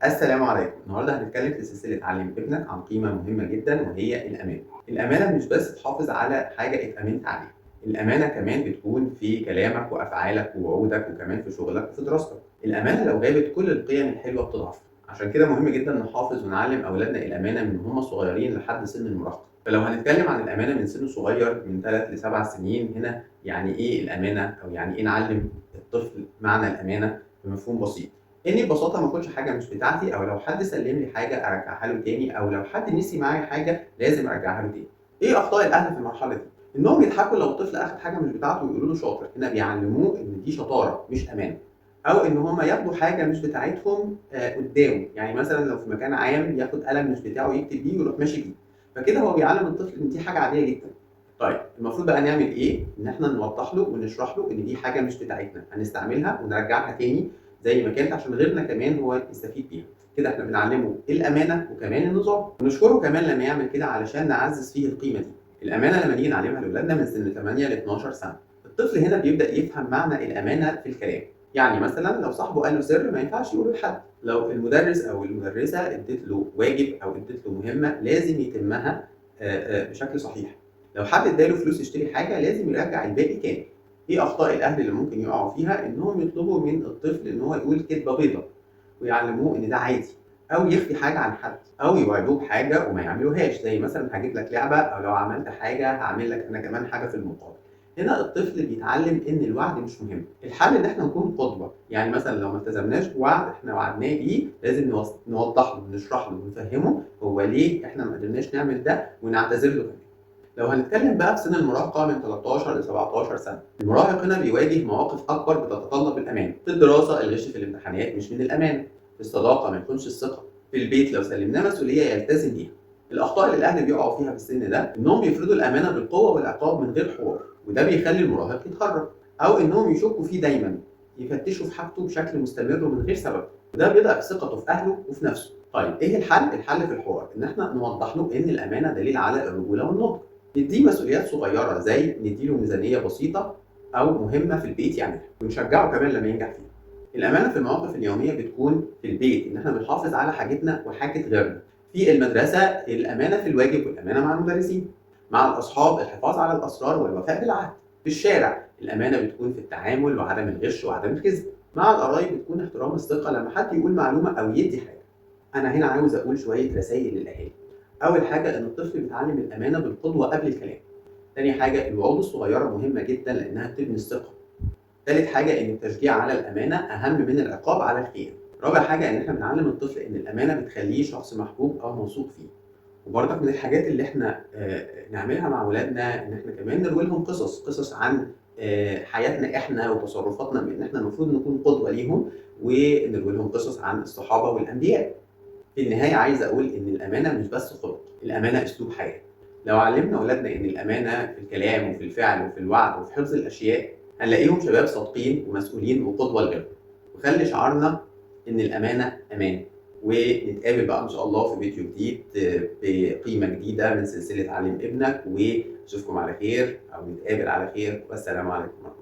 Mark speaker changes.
Speaker 1: السلام عليكم. النهارده هنتكلم في سلسلة علم ابنك عن قيمة مهمة جدا وهي الأمانة. الأمانة مش بس تحافظ على حاجة اتأمنت عليها، الأمانة كمان بتكون في كلامك وأفعالك ووعودك وكمان في شغلك وفي دراستك. الأمانة لو غابت كل القيم الحلوة بتضعف، عشان كده مهم جدا نحافظ ونعلم أولادنا الأمانة من هم صغيرين لحد سن المراهقة. فلو هنتكلم عن الأمانة من سن صغير من 3 ل 7 سنين، هنا يعني إيه الأمانة أو يعني إيه نعلم الطفل معنى الأمانة بمفهوم بسيط. إني ببساطة ما آخُدش حاجة مش بتاعتي، أو لو حد سلِّم لي حاجة أرجّعها له تاني، أو لو حد نسي معايا حاجة لازم أرجّعها له تاني. إيه أخطاء الأهل في المرحلة دي؟ إنّهم يضحكوا لو الطفل أخد حاجة مش بتاعته ويقولوا له شاطر، هنا بيعلّموه إن دي شطارة مش أمانة. أو إن هم ياخدوا حاجة مش بتاعتهم قُدّامه، يعني مثلًا لو في مكان عام ياخد قلم مش بتاعه يكتب بيه ويروح ماشي بيه، فكده هو بيعلّم الطفل إن دي حاجة عادية جدًا. طيب المفروض بقى نعمل إيه؟ إن إحنا نوضّح له ونشرح له إن دي حاجة مش بتاعتنا، هنستعملها ونرجّعها تاني زي ما كانت عشان غيرنا كمان هو يستفيد بيها. كده إحنا بنعلّمه الأمانة وكمان النظام، ونشكره كمان لمّا يعمل كده علشان نعزّز فيه القيمة دي. الأمانة لمّا نيجي نعلّمها لولادنا من سن 8 ل12 سنة، الطفل هنا بيبدأ يفهم معنى الأمانة في الكلام. يعني مثلًا لو صاحبه قال له سر ما ينفعش يقوله لحد، لو المدرس أو المدرسة ادّت له واجب أو ادّت له مهمة لازم يتمها بشكل صحيح. لو حد ادّى له فلوس يشتري حاجة لازم يرجّع الباقي كامل. إيه أخطاء الأهل اللي ممكن يقعوا فيها؟ إنهم يطلبوا من الطفل إن هو يقول كدبة بيضا، ويعلموه إن ده عادي، أو يخفي حاجة عن حد، أو يوعدوه بحاجة وما يعملوهاش، زي مثلًا هاجيب لك لعبة، أو لو عملت حاجة هاعمل لك أنا كمان حاجة في المقابل. هنا الطفل بيتعلم إن الوعد مش مهم، الحل إن إحنا نكون قدوة، يعني مثلًا لو ما التزمناش بوعد إحنا وعدناه بيه لازم نوضح له ونشرح له ونفهمه هو ليه إحنا ما قدرناش نعمل ده ونعتذر له كمان. لو هنتكلم بقى في سن المراهقة من 13 ل17 سنة، المراهق هنا بيواجه مواقف أكبر بتتطلب الأمان. في الدراسة الغش في الامتحانات مش من الأمانة، في الصداقة ما يخونش الثقة، في البيت لو سلمناه مسؤولية يلتزم بيها. الأخطاء اللي الأهل بيقعوا فيها في السن ده إنهم بيفرضوا الأمانة بالقوة والعقاب من غير حوار، وده بيخلي المراهق يتهرب، أو إنهم يشكوا فيه دايما، يفتشوا في حاجته بشكل مستمر ومن غير سبب، وده بيضعف ثقته في أهله وفي نفسه. طيب إيه الحل؟ الحل في الحوار، إن إحنا نوضح له إن الأمانة دليل على الرجولة والنضج. نديه مسؤوليات صغيرة زي نديله ميزانية بسيطة أو مهمة في البيت يعملها، ونشجعه كمان لما ينجح فيها. الأمانة في المواقف اليومية بتكون في البيت إن إحنا بنحافظ على حاجتنا وحاجة غيرنا. في المدرسة الأمانة في الواجب والأمانة مع المدرسين. مع الأصحاب الحفاظ على الأسرار والوفاء بالعهد. في الشارع الأمانة بتكون في التعامل وعدم الغش وعدم الكذب. مع القرايب بتكون احترام الثقة لما حد يقول معلومة أو يدي حاجة. أنا هنا عاوز أقول شوية رسايل للأهالي. أول حاجة إن الطفل بيتعلم الأمانة بالقدوة قبل الكلام. تاني حاجة الوعود الصغيرة مهمة جدا لأنها بتبني الثقة. تالت حاجة إن التشجيع على الأمانة أهم من العقاب على الخيانة. رابع حاجة إن إحنا بنعلم الطفل إن الأمانة بتخليه شخص محبوب أو موثوق فيه. وبرضك من الحاجات اللي إحنا نعملها مع ولادنا إن إحنا كمان نروي لهم قصص عن حياتنا إحنا وتصرفاتنا، بإن إحنا المفروض نكون قدوة ليهم، ونروي لهم قصص عن الصحابة والأنبياء. في النهاية عايز أقول إن الأمانة مش بس خلق، الأمانة أسلوب حياة. لو علمنا ولادنا إن الأمانة في الكلام وفي الفعل وفي الوعد وفي حفظ الأشياء، هنلاقيهم شباب صادقين ومسؤولين وقدوة لغيرهم. وخلي شعارنا إن الأمانة أمان. ونتقابل بقى إن شاء الله في فيديو جديد بقيمة جديدة من سلسلة علم ابنك، وأشوفكم على خير أو نتقابل على خير، والسلام عليكم ورحمة الله.